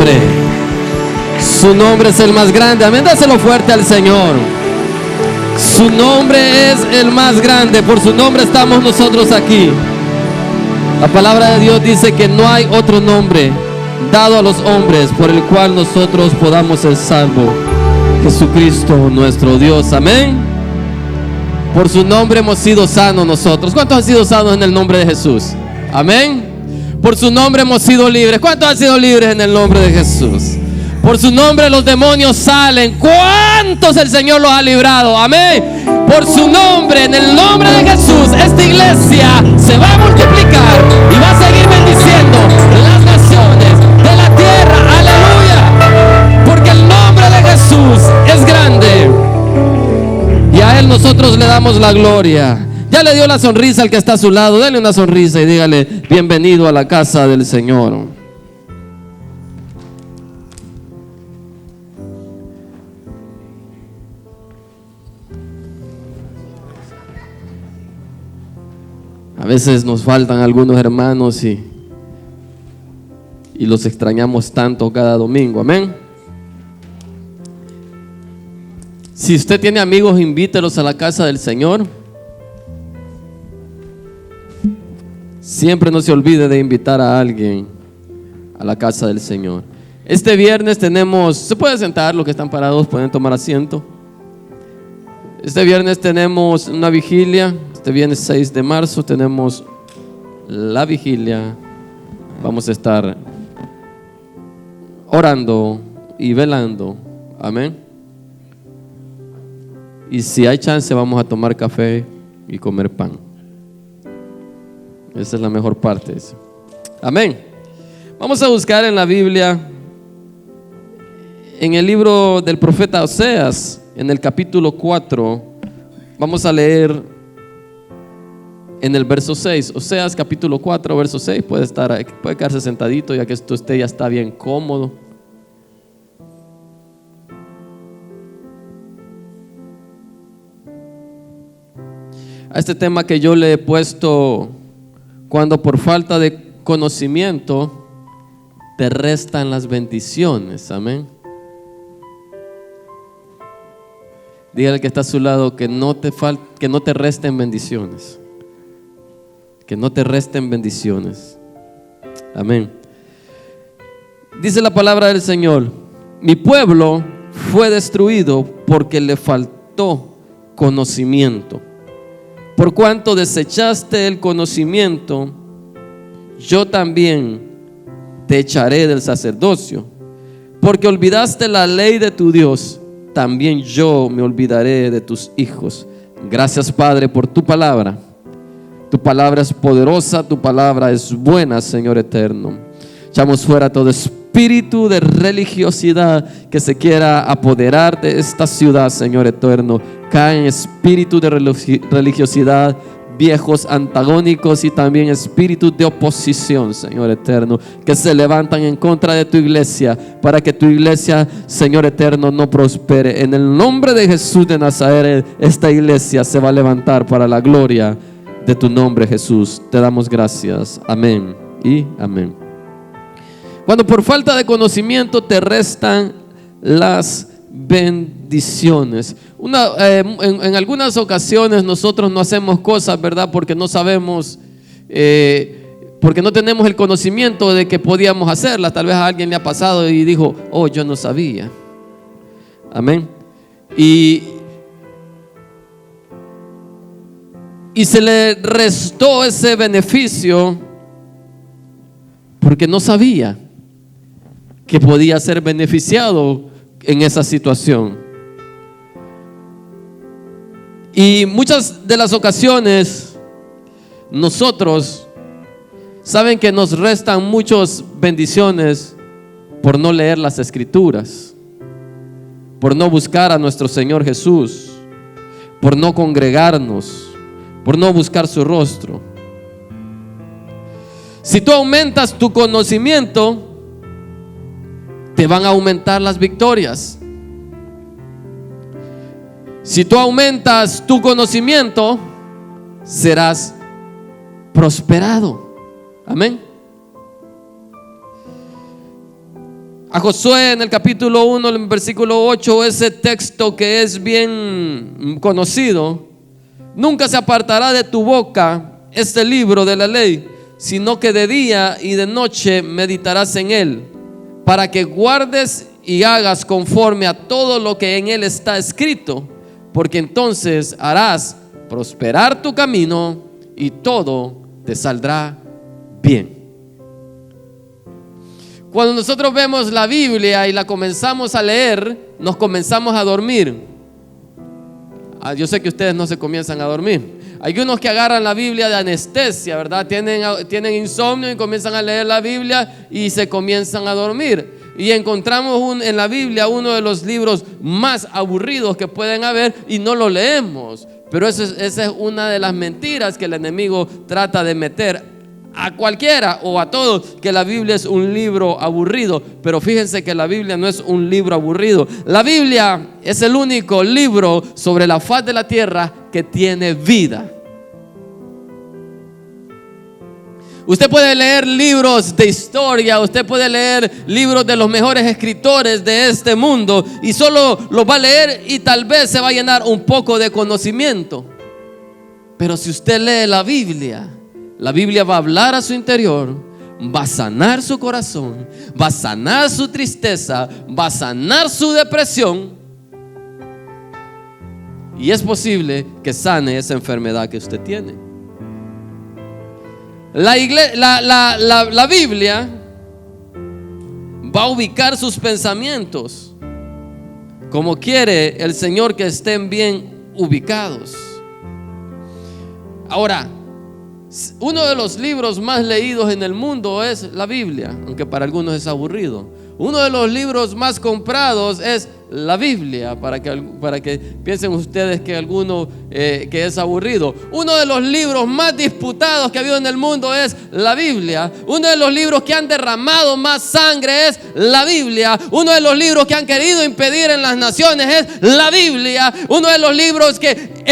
nombre. Su nombre es el más grande. Amén. Dáselo fuerte al Señor. Su nombre es el más grande. Por su nombre estamos nosotros aquí. La palabra de Dios dice que no hay otro nombre dado a los hombres por el cual nosotros podamos ser salvos. Jesucristo nuestro Dios. Amén. Por su nombre hemos sido sanos nosotros. ¿Cuántos han sido sanos en el nombre de Jesús? Amén. Por su nombre hemos sido libres. ¿Cuántos han sido libres en el nombre de Jesús? Por su nombre los demonios salen. ¿Cuántos el Señor los ha librado? Amén. Por su nombre, en el nombre de Jesús, esta iglesia se va a multiplicar y va a seguir bendiciendo las naciones de la tierra. Aleluya. Porque el nombre de Jesús es grande y a Él nosotros le damos la gloria. Ya le dio la sonrisa al que está a su lado. Dale una sonrisa y dígale: bienvenido a la casa del Señor. A veces nos faltan algunos hermanos y los extrañamos tanto cada domingo. Amén. Si usted tiene amigos, invítelos a la casa del Señor. Siempre no se olvide de invitar a alguien a la casa del Señor. Este viernes tenemos, se pueden sentar, los que están parados pueden tomar asiento. Este viernes tenemos una vigilia. Este viernes 6 de marzo tenemos la vigilia. Vamos a estar orando y velando. Amén. Y si hay chance vamos a tomar café y comer pan. Esa es la mejor parte. Amén. Vamos a buscar en la Biblia, en el libro del profeta Oseas, en el capítulo 4. Vamos a leer en el verso 6. Oseas capítulo 4, verso 6. Puede quedarse sentadito ya que usted ya está bien cómodo. A este tema que yo le he puesto: cuando por falta de conocimiento te restan las bendiciones. Amén. Dígale al que está a su lado que no te resten bendiciones. Que no te resten bendiciones. Amén. Dice la palabra del Señor: mi pueblo fue destruido porque le faltó conocimiento. Por cuanto desechaste el conocimiento, yo también te echaré del sacerdocio. Porque olvidaste la ley de tu Dios, también yo me olvidaré de tus hijos. Gracias, Padre, por tu palabra. Tu palabra es poderosa, tu palabra es buena, Señor eterno. Echamos fuera todo espíritu de religiosidad que se quiera apoderar de esta ciudad, Señor eterno. Caen espíritus de religiosidad, viejos antagónicos y también espíritus de oposición, Señor eterno, que se levantan en contra de tu iglesia, para que tu iglesia, Señor eterno, no prospere. En el nombre de Jesús de Nazaret, esta iglesia se va a levantar para la gloria de tu nombre, Jesús. Te damos gracias. Amén y amén. Cuando por falta de conocimiento te restan las bendiciones. En algunas ocasiones nosotros no hacemos cosas, ¿verdad? Porque no sabemos, porque no tenemos el conocimiento de que podíamos hacerlas. Tal vez a alguien le ha pasado y dijo: oh, yo no sabía. Amén. Y se le restó ese beneficio porque no sabía que podía ser beneficiado en esa situación. Y muchas de las ocasiones nosotros, saben que nos restan muchas bendiciones por no leer las escrituras, por no buscar a nuestro Señor Jesús, por no congregarnos, por no buscar su rostro. Si tú aumentas tu conocimiento, te van a aumentar las victorias. Si tú aumentas tu conocimiento, serás prosperado. Amén. a Josué en el capítulo 1, en el versículo 8, ese texto que es bien conocido: nunca se apartará de tu boca este libro de la ley, sino que de día y de noche meditarás en él, para que guardes y hagas conforme a todo lo que en él está escrito, porque entonces harás prosperar tu camino y todo te saldrá bien. Cuando nosotros vemos la Biblia y la comenzamos a leer, nos comenzamos a dormir. Yo sé que ustedes no se comienzan a dormir. Hay unos que agarran la Biblia de anestesia, ¿verdad? Tienen insomnio y comienzan a leer la Biblia y se comienzan a dormir. Y encontramos en la Biblia uno de los libros más aburridos que pueden haber y no lo leemos. Pero esa es una de las mentiras que el enemigo trata de meter a cualquiera o a todos, que la Biblia es un libro aburrido. Pero fíjense que la Biblia no es un libro aburrido. La Biblia es el único libro sobre la faz de la tierra que tiene vida. Usted puede leer libros de historia, usted puede leer libros de los mejores escritores de este mundo y solo los va a leer y tal vez se va a llenar un poco de conocimiento. Pero si usted lee la Biblia va a hablar a su interior, va a sanar su corazón, va a sanar su tristeza, va a sanar su depresión, y es posible que sane esa enfermedad que usted tiene. La Biblia va a ubicar sus pensamientos como quiere el Señor que estén bien ubicados. Ahora, uno de los libros más leídos en el mundo es la Biblia, aunque para algunos es aburrido. Uno de los libros más comprados es la Biblia, para que piensen ustedes que alguno que es aburrido. Uno de los libros más disputados que ha habido en el mundo es la Biblia. Uno de los libros que han derramado más sangre es la Biblia. Uno de los libros que han querido impedir en las naciones es la Biblia. Uno de los libros que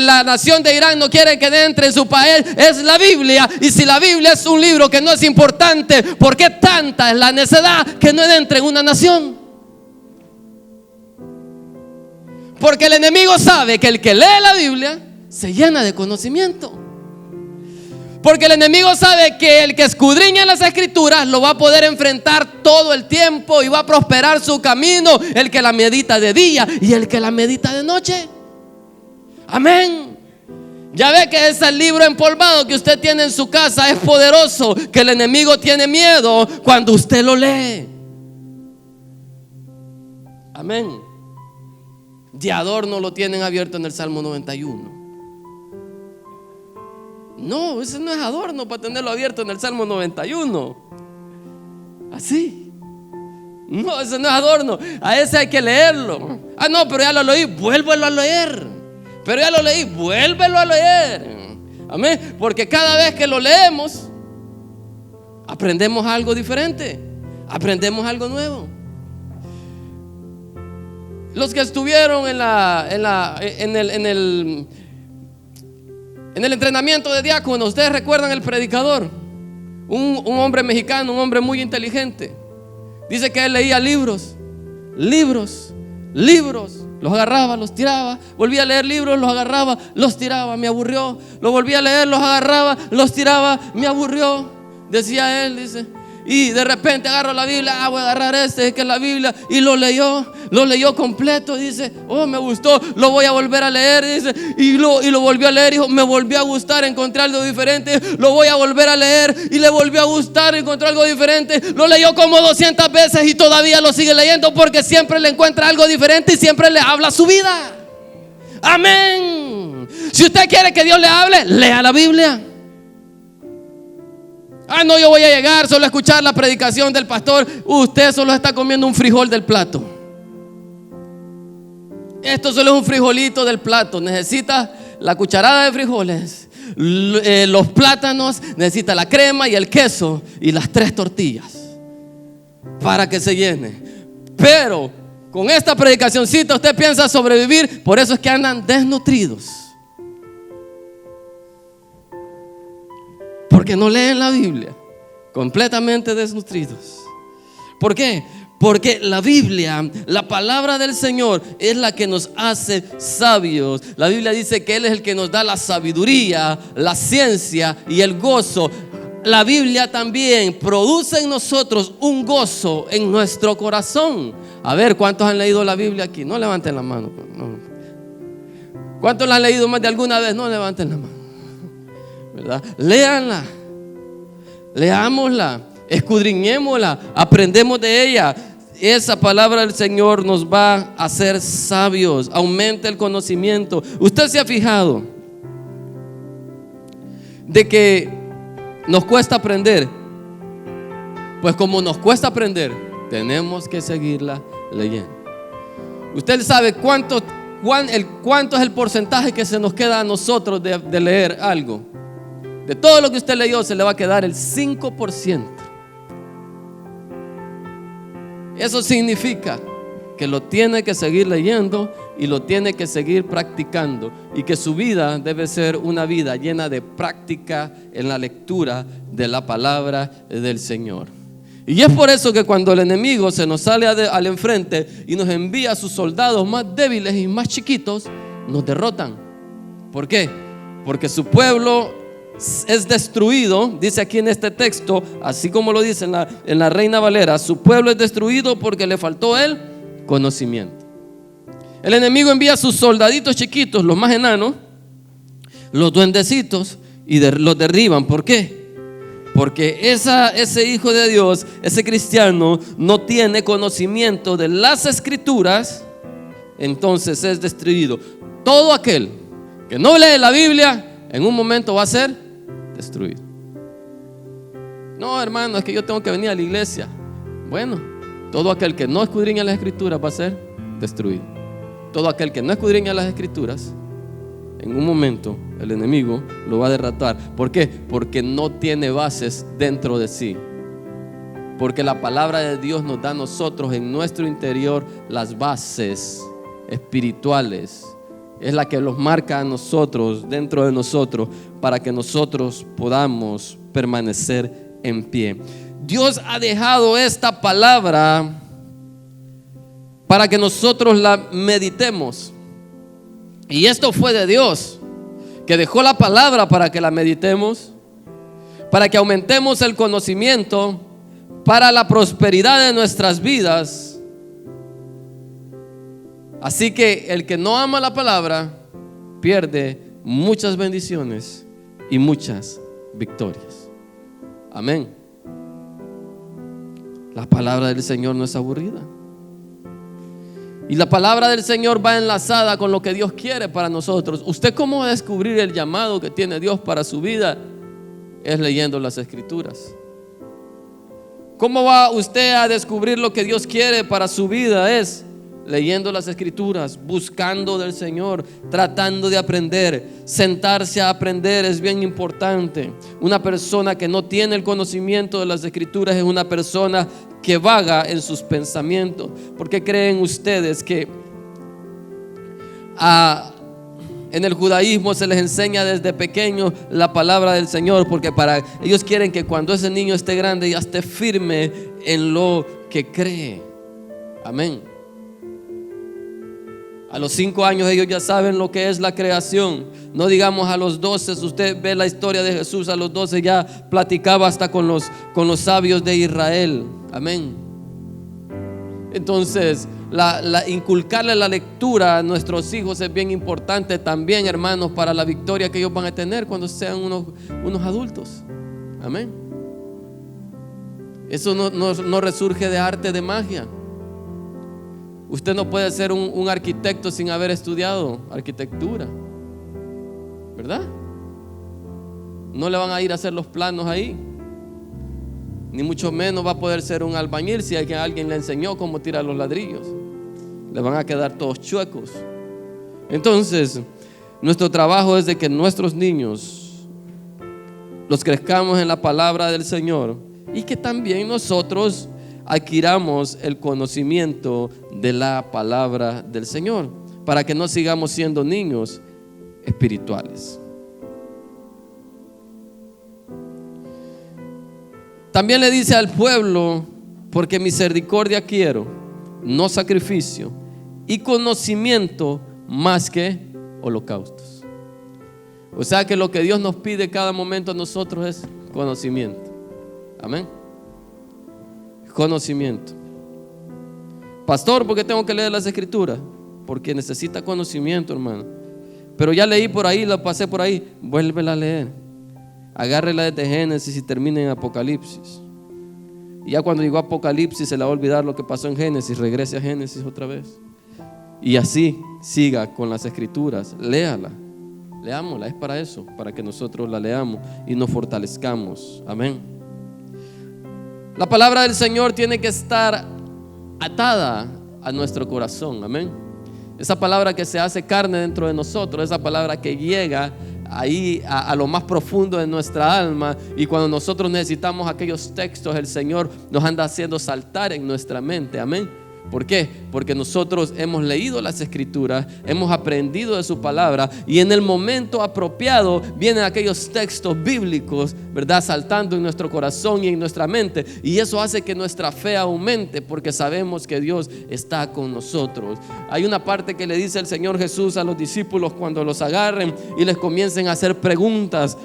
la nación de Irán no quiere que entre en su país es la Biblia. Y si la Biblia es un libro que no es importante, ¿por qué tanta es la necedad que no entre en una nación? Porque el enemigo sabe que el que lee la Biblia se llena de conocimiento. Porque el enemigo sabe que el que escudriña las escrituras lo va a poder enfrentar todo el tiempo y va a prosperar su camino, el que la medita de día y el que la medita de noche. Amén. Ya ve que ese libro empolvado que usted tiene en su casa es poderoso, que el enemigo tiene miedo cuando usted lo lee. Amén. De adorno lo tienen abierto en el Salmo 91. No, ese no es adorno para tenerlo abierto en el Salmo 91. Así. No, ese no es adorno. A ese hay que leerlo. Ah, no, pero ya lo leí, vuélvelo a leer. Pero ya lo leí, vuélvelo a leer. Amén. Porque cada vez que lo leemos, aprendemos algo diferente, aprendemos algo nuevo. Los que estuvieron en el entrenamiento de diáconos, ustedes recuerdan el predicador, un hombre mexicano, un hombre muy inteligente. Dice que él leía libros, los agarraba, los tiraba, volvía a leer libros, los agarraba, los tiraba, me aburrió. Lo volvía a leer, los agarraba, los tiraba, me aburrió. Decía él, dice. Y de repente agarro la Biblia, voy a agarrar que es la Biblia, y lo leyó completo. Dice, oh, me gustó, lo voy a volver a leer. Dice, y lo volvió a leer. Dijo, me volvió a gustar, encontré algo diferente. Lo voy a volver a leer, y le volvió a gustar, encontró algo diferente. Lo leyó como 200 veces y todavía lo sigue leyendo, porque siempre le encuentra algo diferente y siempre le habla su vida. Amén. Si usted quiere que Dios le hable, lea la Biblia. Ah, no, yo voy a llegar solo a escuchar la predicación del pastor. Usted solo está comiendo un frijol del plato. Esto solo es un frijolito del plato. Necesita la cucharada de frijoles, los plátanos, necesita la crema y el queso y las 3 tortillas para que se llene. Pero con esta predicacioncita usted piensa sobrevivir. Por eso es que andan desnutridos, porque no leen la Biblia, completamente desnutridos. ¿Por qué? Porque la Biblia, la palabra del Señor, es la que nos hace sabios. La Biblia dice que Él es el que nos da la sabiduría, la ciencia y el gozo. La Biblia también produce en nosotros un gozo en nuestro corazón. A ver, ¿cuántos han leído la Biblia aquí? No levanten la mano. No. ¿Cuántos la han leído más de alguna vez? No levanten la mano, ¿verdad? Léanla, leámosla, escudriñémosla, aprendemos de ella. Esa palabra del Señor nos va a hacer sabios, aumenta el conocimiento. Usted se ha fijado de que nos cuesta aprender. Pues como nos cuesta aprender, tenemos que seguirla leyendo. Usted sabe cuánto es el porcentaje que se nos queda a nosotros de leer algo. De todo lo que usted leyó se le va a quedar el 5%. Eso significa que lo tiene que seguir leyendo y lo tiene que seguir practicando, y que su vida debe ser una vida llena de práctica en la lectura de la palabra del Señor. Y es por eso que cuando el enemigo se nos sale al enfrente y nos envía a sus soldados más débiles y más chiquitos, nos derrotan. ¿Por qué? Porque su pueblo es destruido, dice aquí en este texto, así como lo dice en la Reina Valera, su pueblo es destruido porque le faltó el conocimiento. El enemigo envía a sus soldaditos chiquitos, los más enanos, los duendecitos, y los derriban. ¿Por qué? Porque ese hijo de Dios, ese cristiano, no tiene conocimiento de las Escrituras, entonces es destruido. Todo aquel que no lee la Biblia, en un momento va a ser destruido. No, hermano, es que yo tengo que venir a la iglesia. Bueno, todo aquel que no escudriña las Escrituras va a ser destruido. Todo aquel que no escudriña las Escrituras, en un momento el enemigo lo va a derrotar. ¿Por qué? Porque no tiene bases dentro de sí. Porque la palabra de Dios nos da a nosotros en nuestro interior las bases espirituales. Es la que los marca a nosotros, dentro de nosotros, para que nosotros podamos permanecer en pie. Dios ha dejado esta palabra para que nosotros la meditemos. Y esto fue de Dios, que dejó la palabra para que la meditemos, para que aumentemos el conocimiento, para la prosperidad de nuestras vidas. Así que el que no ama la palabra pierde muchas bendiciones y muchas victorias. Amén. La palabra del Señor no es aburrida. Y la palabra del Señor va enlazada con lo que Dios quiere para nosotros. ¿Usted cómo va a descubrir el llamado que tiene Dios para su vida? Es leyendo las Escrituras. ¿Cómo va usted a descubrir lo que Dios quiere para su vida? Es leyendo las Escrituras, buscando del Señor, tratando de aprender. Sentarse a aprender es bien importante. Una persona que no tiene el conocimiento de las Escrituras es una persona que vaga en sus pensamientos. ¿Por qué creen ustedes que en el judaísmo se les enseña desde pequeños la palabra del Señor? Porque ellos quieren que cuando ese niño esté grande ya esté firme en lo que cree. Amén. A los 5 años ellos ya saben lo que es la creación. No digamos a los 12, si usted ve la historia de Jesús, a los 12 ya platicaba hasta con los sabios de Israel. Amén. Entonces, inculcarle la lectura a nuestros hijos es bien importante también, hermanos, para la victoria que ellos van a tener cuando sean unos adultos. Amén. Eso no resurge de arte, de magia. Usted no puede ser un arquitecto sin haber estudiado arquitectura, ¿verdad? No le van a ir a hacer los planos ahí, ni mucho menos va a poder ser un albañil si alguien le enseñó cómo tirar los ladrillos. Le van a quedar todos chuecos. Entonces, nuestro trabajo es de que nuestros niños los crezcamos en la palabra del Señor, y que también nosotros adquiramos el conocimiento de la palabra del Señor, para que no sigamos siendo niños espirituales. También le dice al pueblo Porque misericordia quiero, no sacrificio, y conocimiento más que holocaustos. O sea que lo que Dios nos pide cada momento a nosotros es conocimiento. Amén. Conocimiento. Pastor, ¿por qué tengo que leer las escrituras? Porque necesita conocimiento, hermano. Pero ya leí por ahí, la pasé por ahí. Vuélvela a leer. Agárrela desde Génesis y termine en Apocalipsis. Y ya cuando llegó a Apocalipsis se le va a olvidar lo que pasó en Génesis. Regrese a Génesis otra vez. Y así siga con las escrituras. Léala. Leámosla, es para eso, para que nosotros la leamos y nos fortalezcamos. Amén. La palabra del Señor tiene que estar atada a nuestro corazón. Amén. Esa palabra que se hace carne dentro de nosotros, esa palabra que llega ahí a lo más profundo de nuestra alma, y cuando nosotros necesitamos aquellos textos, el Señor nos anda haciendo saltar en nuestra mente. Amén. ¿Por qué? Porque nosotros hemos leído las escrituras, hemos aprendido de su palabra, y en el momento apropiado vienen aquellos textos bíblicos, ¿verdad?, saltando en nuestro corazón y en nuestra mente, y eso hace que nuestra fe aumente, porque sabemos que Dios está con nosotros. Hay una parte que le dice el Señor Jesús a los discípulos cuando los agarren y les comiencen a hacer preguntas: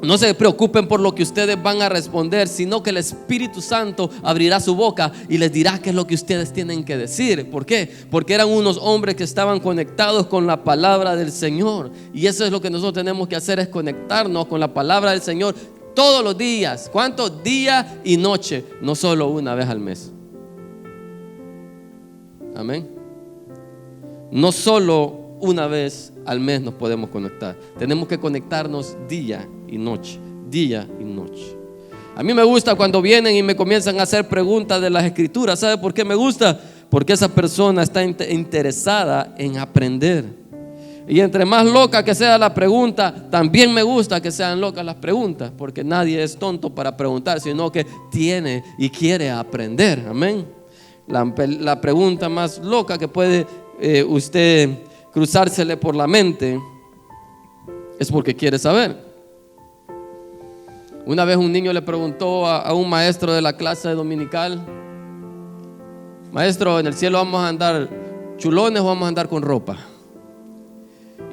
no se preocupen por lo que ustedes van a responder, sino que el Espíritu Santo abrirá su boca y les dirá qué es lo que ustedes tienen que decir. ¿Por qué? Porque eran unos hombres que estaban conectados con la palabra del Señor. Y eso es lo que nosotros tenemos que hacer, es conectarnos con la palabra del Señor todos los días. ¿Cuántos? Día y noche, no solo una vez al mes. Amén. No solo una vez al mes nos podemos conectar. Tenemos que conectarnos día y noche, día y noche. A mí me gusta cuando vienen y me comienzan a hacer preguntas de las escrituras. ¿Sabe por qué me gusta? Porque esa persona está interesada en aprender. Y entre más loca que sea la pregunta, también me gusta que sean locas las preguntas, porque nadie es tonto para preguntar, sino que tiene y quiere aprender. Amén. La pregunta más loca que puede usted cruzársele por la mente es porque quiere saber. Una vez un niño le preguntó a un maestro de la clase dominical: maestro, ¿en el cielo vamos a andar chulones o vamos a andar con ropa?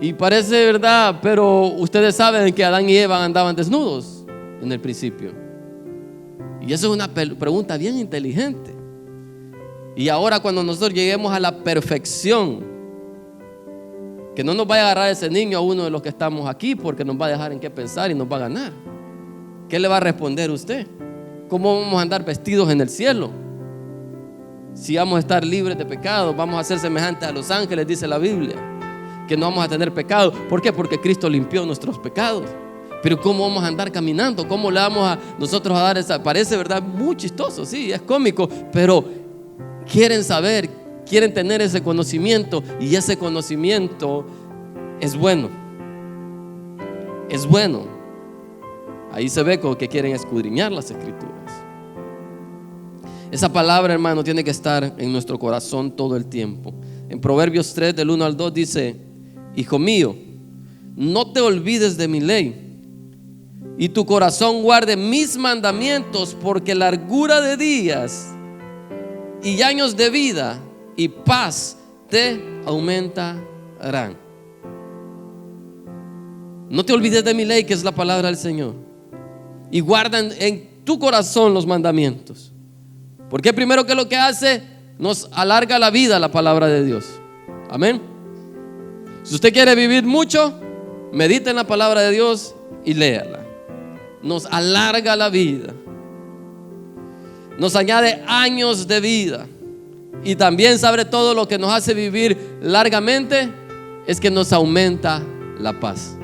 Y parece verdad, pero ustedes saben que Adán y Eva andaban desnudos en el principio. Y eso es una pregunta bien inteligente. Y ahora cuando nosotros lleguemos a la perfección, que no nos vaya a agarrar ese niño a uno de los que estamos aquí, porque nos va a dejar en qué pensar y nos va a ganar. ¿Qué le va a responder usted? ¿Cómo vamos a andar vestidos en el cielo? Si vamos a estar libres de pecado, vamos a ser semejantes a los ángeles, dice la Biblia, que no vamos a tener pecado. ¿Por qué? Porque Cristo limpió nuestros pecados. Pero ¿cómo vamos a andar caminando? ¿Cómo le vamos a nosotros a dar esa? Parece verdad muy chistoso, sí, es cómico, pero quieren saber, quieren tener ese conocimiento, y ese conocimiento es bueno. Es bueno. Ahí se ve como que quieren escudriñar las escrituras. Esa palabra, hermano, tiene que estar en nuestro corazón todo el tiempo. En Proverbios 3 del 1 al 2 dice: hijo mío, no te olvides de mi ley, y tu corazón guarde mis mandamientos, porque largura de días y años de vida y paz te aumentarán. No te olvides de mi ley, que es la palabra del Señor, y guarda en tu corazón los mandamientos. Porque primero, que lo que hace, nos alarga la vida la palabra de Dios. Amén. Si usted quiere vivir mucho, medite en la palabra de Dios y léala. Nos alarga la vida, nos añade años de vida. Y también, sobre todo, lo que nos hace vivir largamente es que nos aumenta la paz.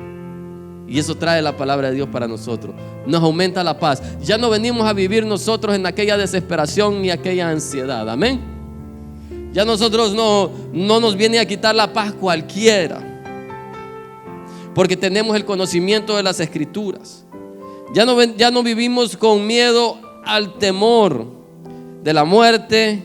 Y eso trae la palabra de Dios para nosotros. Nos aumenta la paz. Ya no venimos a vivir nosotros en aquella desesperación ni aquella ansiedad. Amén. Ya nosotros no nos viene a quitar la paz cualquiera, porque tenemos el conocimiento de las escrituras. Ya no vivimos con miedo al temor de la muerte,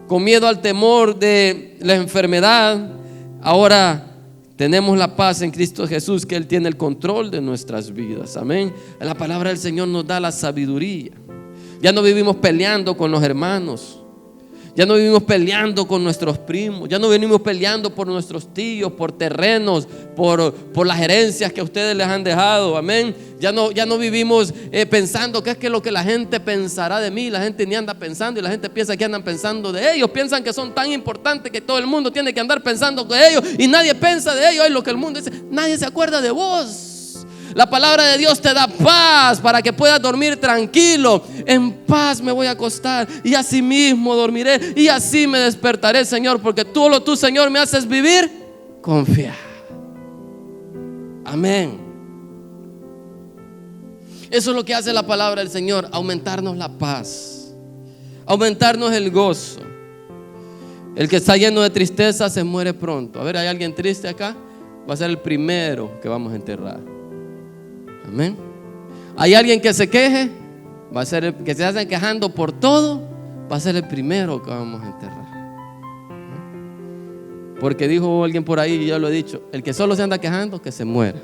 con miedo al temor de la enfermedad. Ahora tenemos la paz en Cristo Jesús, que Él tiene el control de nuestras vidas. Amén. La palabra del Señor nos da la sabiduría. Ya no vivimos peleando con los hermanos. Ya no vivimos peleando con nuestros primos. Ya no venimos peleando por nuestros tíos, por terrenos, por las herencias que a ustedes les han dejado. Amén. Ya no vivimos pensando qué es que lo que la gente pensará de mí. La gente ni anda pensando, y la gente piensa que andan pensando de ellos. Piensan que son tan importantes que todo el mundo tiene que andar pensando de ellos, y nadie piensa de ellos. Es lo que el mundo dice. Nadie se acuerda de vos. La palabra de Dios te da paz para que puedas dormir tranquilo. En paz me voy a acostar, y así mismo dormiré, y así me despertaré, Señor, porque tú, Señor, me haces vivir confiado. Amén. Eso es lo que hace la palabra del Señor: aumentarnos la paz, aumentarnos el gozo. El que está lleno de tristeza se muere pronto. A ver, ¿hay alguien triste acá? Va a ser el primero que vamos a enterrar. Amén. ¿Hay alguien que se queje? Va a ser el que se hacen quejando por todo. Va a ser el primero que vamos a enterrar. Porque dijo alguien por ahí, y yo lo he dicho: el que solo se anda quejando, que se muera,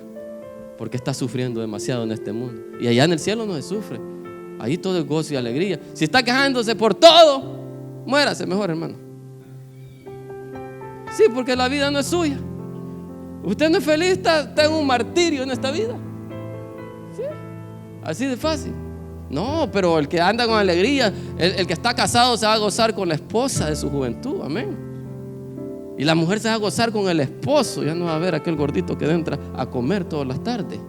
porque está sufriendo demasiado en este mundo. Y allá en el cielo no se sufre. Ahí todo es gozo y alegría. Si está quejándose por todo, muérase mejor, hermano. Sí, porque la vida no es suya. Usted no es feliz, está en un martirio en esta vida. Así de fácil. No, pero el que anda con alegría, el que está casado, se va a gozar con la esposa de su juventud. Amén. Y la mujer se va a gozar con el esposo. Ya no va a ver aquel gordito que entra a comer todas las tardes,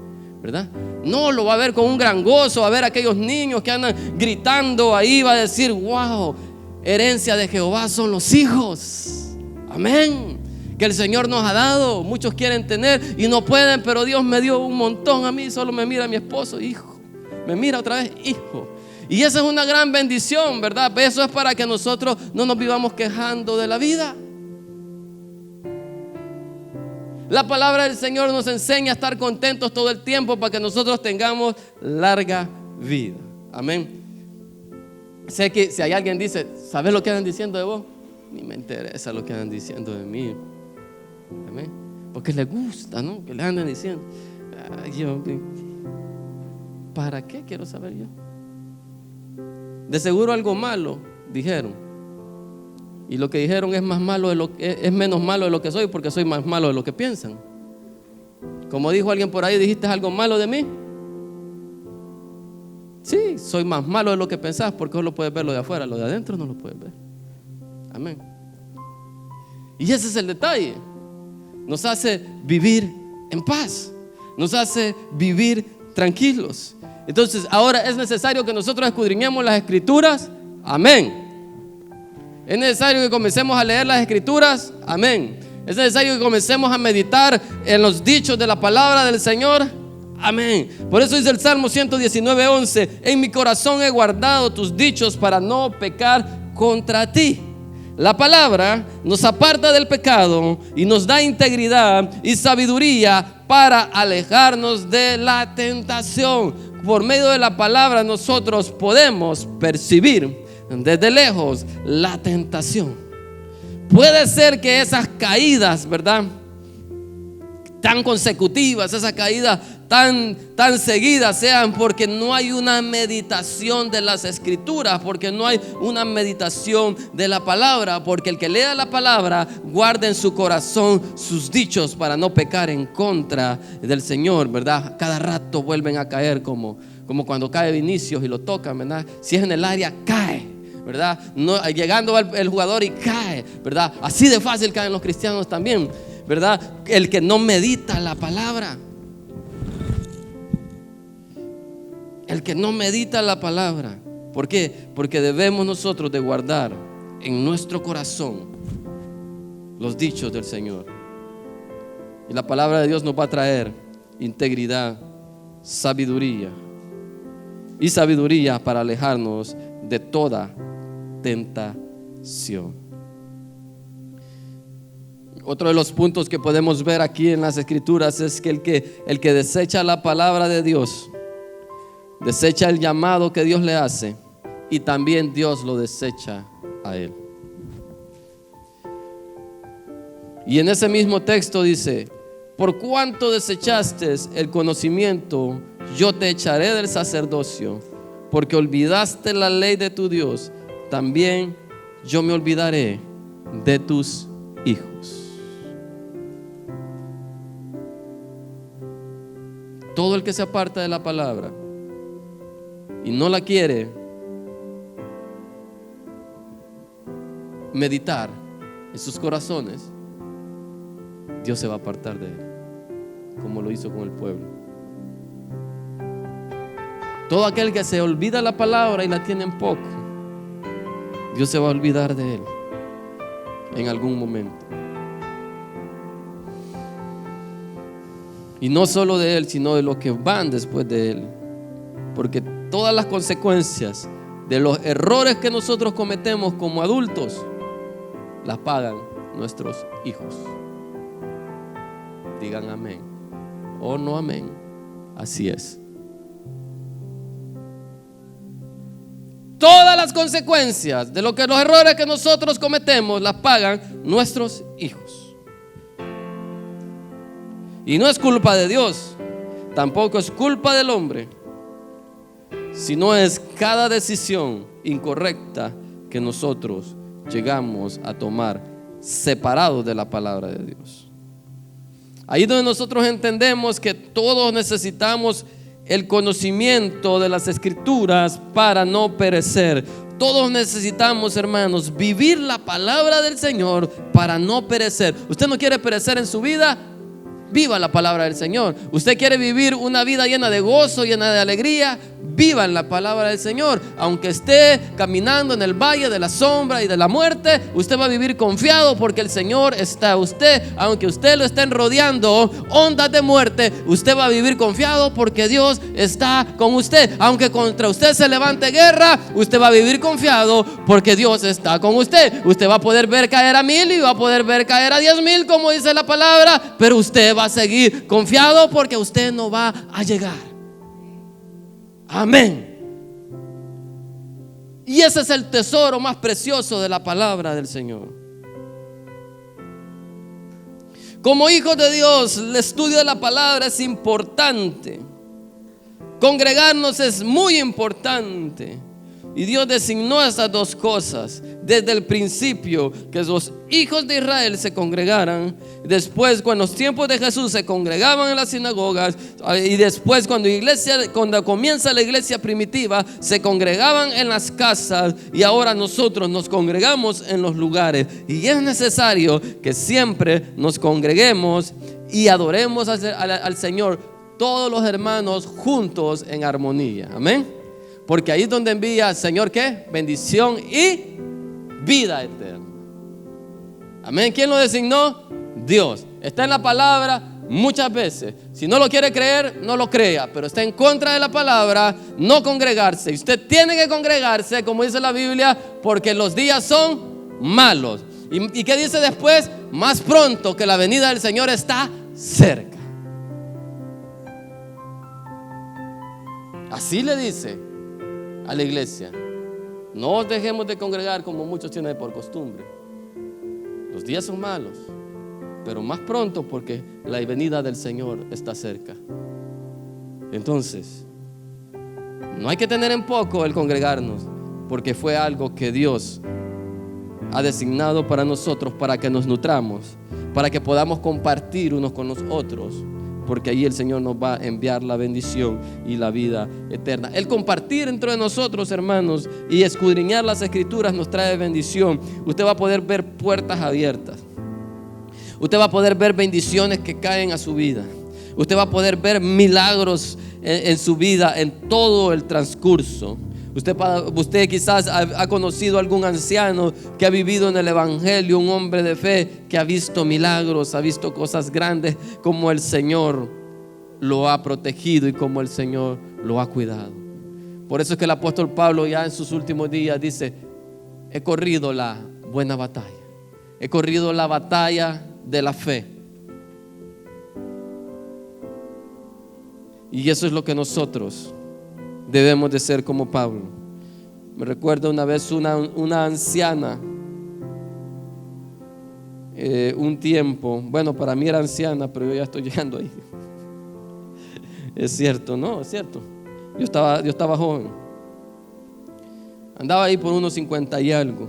¿verdad? No, lo va a ver con un gran gozo. Va a ver aquellos niños que andan gritando ahí. Va a decir: wow, herencia de Jehová son los hijos. Amén. Que el Señor nos ha dado. Muchos quieren tener y no pueden, pero Dios me dio un montón. A mí solo me mira mi esposo: hijo. Me mira otra vez: hijo. Y esa es una gran bendición, ¿verdad? Eso es para que nosotros no nos vivamos quejando de la vida. La palabra del Señor nos enseña a estar contentos todo el tiempo, para que nosotros tengamos larga vida. Amén. Sé que si hay alguien dice: ¿sabes lo que andan diciendo de vos? Ni me interesa lo que andan diciendo de mí. Amén. Porque les gusta, ¿no? Que les andan diciendo. ¿Para qué quiero saber yo? De seguro algo malo dijeron. Y lo que dijeron es más malo es menos malo de lo que soy, porque soy más malo de lo que piensan. Como dijo alguien por ahí: ¿dijiste algo malo de mí? Sí, soy más malo de lo que pensás, porque solo puedes ver lo de afuera, lo de adentro no lo puedes ver. Amén. Y ese es el detalle. Nos hace vivir en paz, nos hace vivir tranquilos. Entonces ahora es necesario que nosotros escudriñemos las Escrituras. Amén. Es necesario que comencemos a leer las Escrituras. Amén. Es necesario que comencemos a meditar en los dichos de la palabra del Señor. Amén. Por eso dice el Salmo 119:11: en mi corazón he guardado tus dichos para no pecar contra ti. La palabra nos aparta del pecado y nos da integridad y sabiduría para alejarnos de la tentación. Por medio de la palabra nosotros podemos percibir desde lejos la tentación. Puede ser que esas caídas, ¿verdad?, tan consecutivas, esas caídas tan seguidas, sean porque no hay una meditación de las Escrituras, porque no hay una meditación de la palabra. Porque el que lea la palabra guarda en su corazón sus dichos para no pecar en contra del Señor, ¿verdad? Cada rato vuelven a caer, como cuando cae Vinicius y lo tocan, ¿verdad? Si es en el área, cae, ¿verdad? No, llegando el jugador y cae, ¿verdad? Así de fácil caen los cristianos también, ¿verdad? El que no medita la palabra. El que no medita la palabra. ¿Por qué? Porque debemos nosotros de guardar en nuestro corazón los dichos del Señor. Y la palabra de Dios nos va a traer integridad, sabiduría. Y sabiduría para alejarnos de toda tentación. Otro de los puntos que podemos ver aquí en las Escrituras es que el que desecha la palabra de Dios, desecha el llamado que Dios le hace, y también Dios lo desecha a él. Y en ese mismo texto dice: por cuanto desechaste el conocimiento, yo te echaré del sacerdocio. porque olvidaste la ley de tu Dios, también yo me olvidaré de tus hijos. Todo el que se aparta de la palabra y no la quiere meditar en sus corazones, Dios se va a apartar de él, como lo hizo con el pueblo. Todo aquel que se olvida la palabra y la tiene en poco, Dios se va a olvidar de él en algún momento. Y no solo de él, sino de los que van después de él. Porque todas las consecuencias de los errores que nosotros cometemos como adultos las pagan nuestros hijos. Digan amén o no amén. Así es. Todas las consecuencias de los errores que nosotros cometemos las pagan nuestros hijos. Y no es culpa de Dios, tampoco es culpa del hombre, sino es cada decisión incorrecta que nosotros llegamos a tomar separados de la palabra de Dios. Ahí es donde nosotros entendemos que todos necesitamos el conocimiento de las Escrituras para no perecer. Todos necesitamos, hermanos, vivir la palabra del Señor para no perecer. ¿Usted no quiere perecer en su vida? Viva la palabra del Señor. ¿Usted quiere vivir una vida llena de gozo, llena de alegría? Viva en la palabra del Señor. Aunque esté caminando en el valle de la sombra y de la muerte, usted va a vivir confiado porque el Señor está usted. Aunque usted lo estén rodeando ondas de muerte, usted va a vivir confiado porque Dios está con usted. Aunque contra usted se levante guerra, usted va a vivir confiado porque Dios está con usted. Usted va a poder ver caer a 1000 y va a poder ver caer a 10,000, como dice la palabra, pero usted va a seguir confiado porque usted no va a llegar. Amén. Y ese es el tesoro más precioso de la palabra del Señor. Como hijos de Dios, el estudio de la palabra es importante. Congregarnos es muy importante. Y Dios designó esas dos cosas desde el principio, que los hijos de Israel se congregaran. Después, cuando los tiempos de Jesús se congregaban en las sinagogas, y después cuando comienza la iglesia primitiva, se congregaban en las casas. Y ahora nosotros nos congregamos en los lugares. Y es necesario que siempre nos congreguemos y adoremos al Señor, todos los hermanos juntos en armonía. Amén. Porque ahí es donde envía el Señor, ¿qué? Bendición y vida eterna. Amén. ¿Quién lo designó? Dios. Está en la palabra muchas veces. Si no lo quiere creer, no lo crea. Pero está en contra de la palabra no congregarse. Y usted tiene que congregarse, como dice la Biblia, porque los días son malos. ¿Y qué dice después? Más pronto, que la venida del Señor está cerca. Así le dice a la iglesia: no os dejemos de congregar como muchos tienen por costumbre. Los días son malos, pero más pronto, porque la venida del Señor está cerca. Entonces, no hay que tener en poco el congregarnos, porque fue algo que Dios ha designado para nosotros, para que nos nutramos, para que podamos compartir unos con los otros, porque ahí el Señor nos va a enviar la bendición y la vida eterna. El compartir entre nosotros, hermanos, y escudriñar las Escrituras nos trae bendición. Usted va a poder ver puertas abiertas. Usted va a poder ver bendiciones que caen a su vida. Usted va a poder ver milagros en su vida en todo el transcurso. Usted quizás ha conocido a algún anciano que ha vivido en el Evangelio, un hombre de fe que ha visto milagros, ha visto cosas grandes, como el Señor lo ha protegido y como el Señor lo ha cuidado. Por eso es que el apóstol Pablo, ya en sus últimos días, dice: he corrido la buena batalla, he corrido la batalla de la fe. Y eso es lo que nosotros debemos de ser como Pablo. Me recuerdo una vez una anciana, un tiempo, bueno, para mí era anciana, pero yo ya estoy llegando ahí. Es cierto, ¿no? Es cierto. Yo estaba joven. Andaba ahí por unos 50 y algo.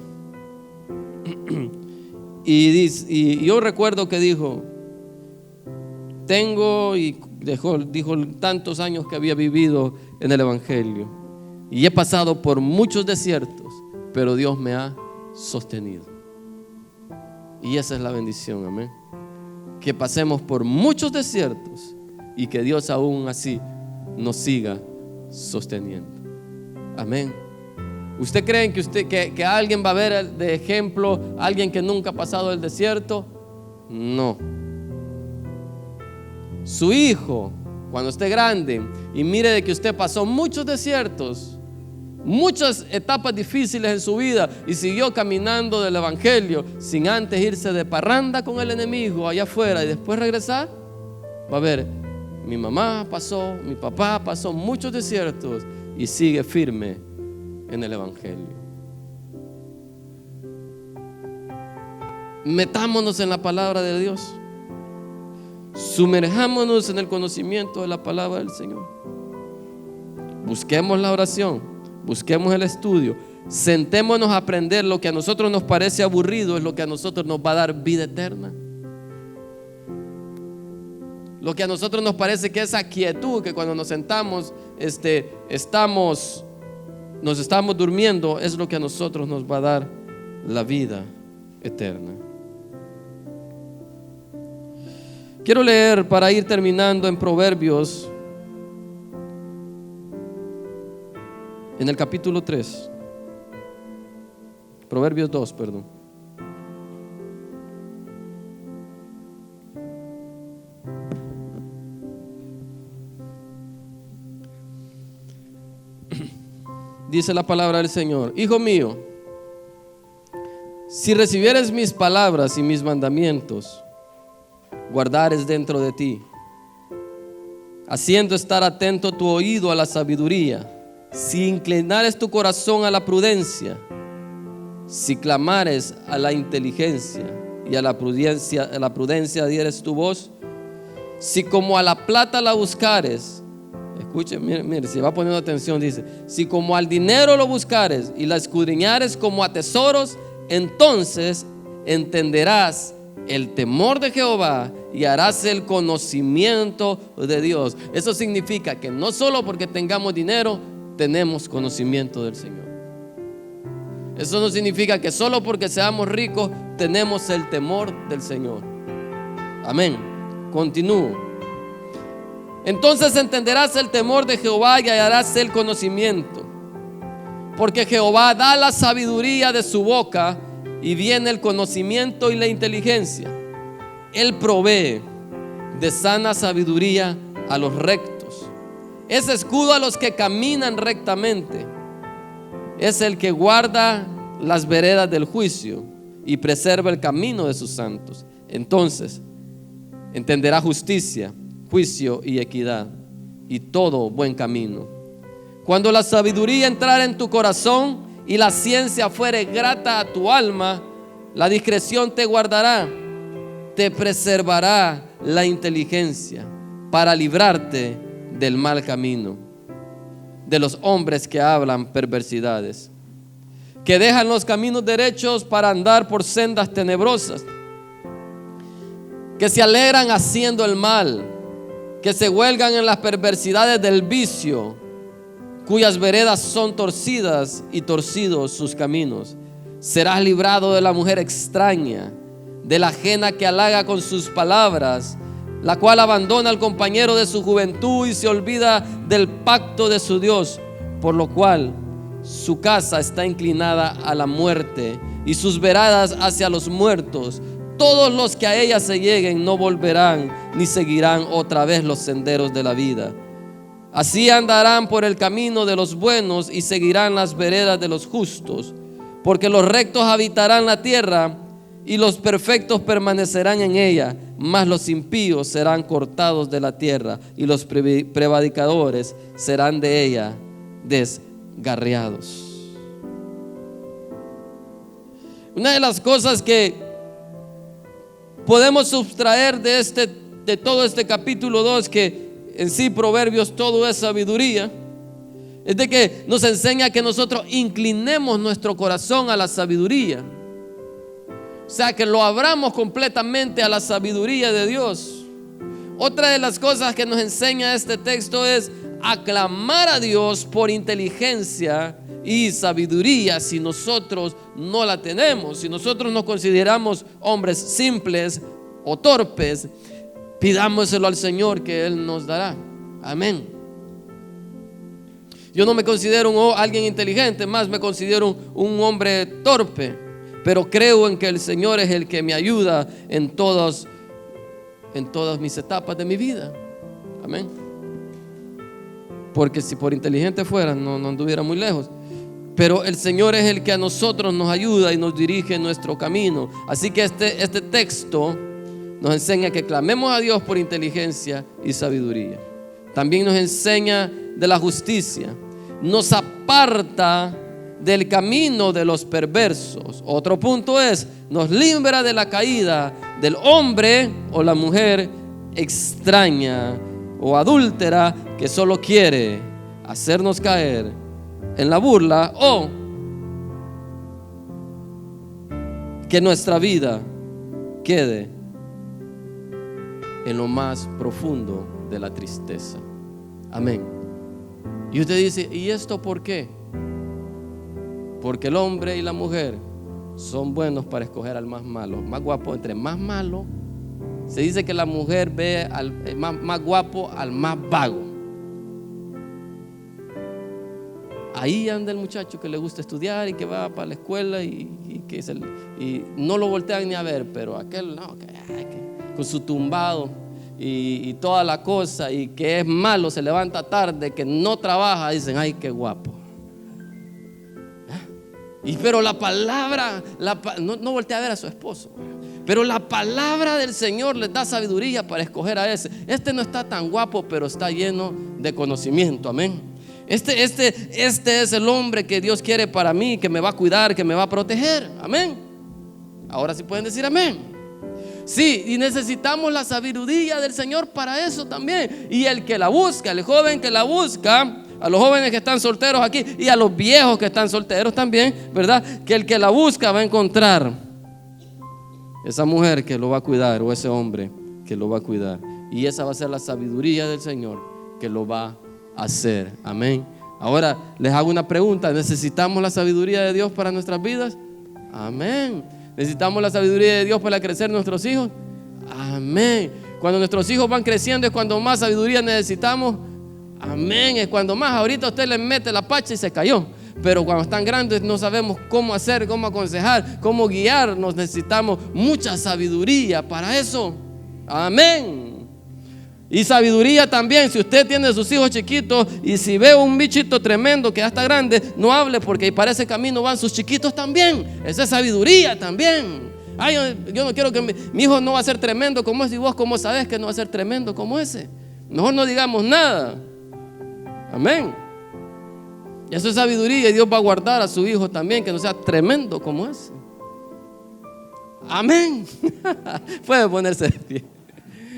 Y yo recuerdo que dijo, dijo tantos años que había vivido en el Evangelio y he pasado por muchos desiertos, pero Dios me ha sostenido. Y esa es la bendición, amén. Que pasemos por muchos desiertos y que Dios aún así nos siga sosteniendo. Amén. ¿Usted cree que alguien va a ver de ejemplo a alguien que nunca ha pasado el desierto? No. Su hijo, cuando esté grande y mire de que usted pasó muchos desiertos, muchas etapas difíciles en su vida y siguió caminando del Evangelio sin antes irse de parranda con el enemigo allá afuera y después regresar, va a ver, mi mamá pasó, mi papá pasó muchos desiertos y sigue firme en el Evangelio. Metámonos en la palabra de Dios. Sumerjámonos en el conocimiento de la palabra del Señor. Busquemos la oración, busquemos el estudio, sentémonos a aprender. Lo que a nosotros nos parece aburrido es lo que a nosotros nos va a dar vida eterna. Lo que a nosotros nos parece que esa quietud, que cuando nos sentamos nos estamos durmiendo, es lo que a nosotros nos va a dar la vida eterna. Quiero leer para ir terminando en Proverbios, en el capítulo 3, Proverbios 2, perdón. Dice la palabra del Señor: Hijo mío, si recibieres mis palabras y mis mandamientos, guardares dentro de ti, haciendo estar atento tu oído a la sabiduría, si inclinares tu corazón a la prudencia, si clamares a la inteligencia y a la prudencia dieres tu voz, si como a la plata la buscares. Escuchen, mire, si va poniendo atención, dice: si como al dinero lo buscares y la escudriñares como a tesoros, entonces entenderás el temor de Jehová y harás el conocimiento de Dios. Eso significa que no solo porque tengamos dinero tenemos conocimiento del Señor. Eso no significa que solo porque seamos ricos tenemos el temor del Señor. Amén. Continúo. Entonces entenderás el temor de Jehová y hallarás el conocimiento, porque Jehová da la sabiduría de su boca y viene el conocimiento y la inteligencia. Él provee de sana sabiduría a los rectos, es escudo a los que caminan rectamente, es el que guarda las veredas del juicio y preserva el camino de sus santos. Entonces entenderá justicia, juicio y equidad y todo buen camino. Cuando la sabiduría entrara en tu corazón y la ciencia fuere grata a tu alma, la discreción te guardará, te preservará la inteligencia para librarte del mal camino, de los hombres que hablan perversidades, que dejan los caminos derechos para andar por sendas tenebrosas, que se alegran haciendo el mal, que se huelgan en las perversidades del vicio, cuyas veredas son torcidas y torcidos sus caminos. Serás librado de la mujer extraña, de la ajena que halaga con sus palabras, la cual abandona al compañero de su juventud y se olvida del pacto de su Dios, por lo cual su casa está inclinada a la muerte y sus veradas hacia los muertos. Todos los que a ella se lleguen no volverán ni seguirán otra vez los senderos de la vida. Así andarán por el camino de los buenos y seguirán las veredas de los justos, porque los rectos habitarán la tierra y los perfectos permanecerán en ella, mas los impíos serán cortados de la tierra y los prevaricadores serán de ella desgarriados. Una de las cosas que podemos sustraer de todo este capítulo 2, que en sí Proverbios todo es sabiduría, Es de que nos enseña que nosotros inclinemos nuestro corazón a la sabiduría. O sea, que lo abramos completamente a la sabiduría de Dios. Otra de las cosas que nos enseña este texto es aclamar a Dios por inteligencia y sabiduría. Si nosotros no la tenemos, si nosotros nos consideramos hombres simples o torpes, pidámoselo al Señor que Él nos dará. Amén. Yo no me considero alguien inteligente, más me considero un hombre torpe, pero creo en que el Señor es el que me ayuda en todas mis etapas de mi vida. Amén. Porque si por inteligente fuera, no anduviera muy lejos. Pero el Señor es el que a nosotros nos ayuda y nos dirige en nuestro camino. Así que este texto nos enseña que clamemos a Dios por inteligencia y sabiduría. También nos enseña de la justicia. Nos aparta del camino de los perversos. Otro punto es, nos libra de la caída del hombre o la mujer extraña o adúltera que solo quiere hacernos caer en la burla o que nuestra vida quede en lo más profundo de la tristeza. Amén. Y usted dice, ¿y esto por qué? Porque el hombre y la mujer son buenos para escoger al más malo, más guapo. Entre más malo, se dice que la mujer ve al más guapo al más vago. Ahí anda el muchacho que le gusta estudiar y que va para la escuela y no lo voltean ni a ver, pero aquel no, con su tumbado y toda la cosa, y que es malo, se levanta tarde, que no trabaja, dicen, ay, qué guapo. Pero la palabra, no voltea a ver a su esposo, pero la palabra del Señor les da sabiduría para escoger a ese. Este no está tan guapo, pero está lleno de conocimiento. Amén. Este es el hombre que Dios quiere para mí, que me va a cuidar, que me va a proteger. Amén. Ahora sí pueden decir amén. Sí, y necesitamos la sabiduría del Señor para eso también. Y el que la busca, el joven que la busca, a los jóvenes que están solteros aquí y a los viejos que están solteros también, ¿verdad? Que el que la busca va a encontrar esa mujer que lo va a cuidar, o ese hombre que lo va a cuidar. Y esa va a ser la sabiduría del Señor que lo va a hacer. Amén. Ahora les hago una pregunta: ¿necesitamos la sabiduría de Dios para nuestras vidas? Amén. ¿Necesitamos la sabiduría de Dios para crecer nuestros hijos? Amén. Cuando nuestros hijos van creciendo es cuando más sabiduría necesitamos. Amén. Es cuando más. Ahorita usted le mete la pacha y se cayó, pero cuando están grandes no sabemos cómo hacer, cómo aconsejar, cómo guiarnos. Necesitamos mucha sabiduría para eso. Amén. Y sabiduría también, si usted tiene sus hijos chiquitos y si ve un bichito tremendo que ya está grande, no hable, porque para ese camino van sus chiquitos también. Esa es sabiduría también. Ay, yo no quiero que mi hijo no va a ser tremendo como ese. ¿Y vos cómo sabes que no va a ser tremendo como ese? Mejor no digamos nada. Amén. Y eso es sabiduría, y Dios va a guardar a su hijo también, que no sea tremendo como ese. Amén. Puede ponerse de pie.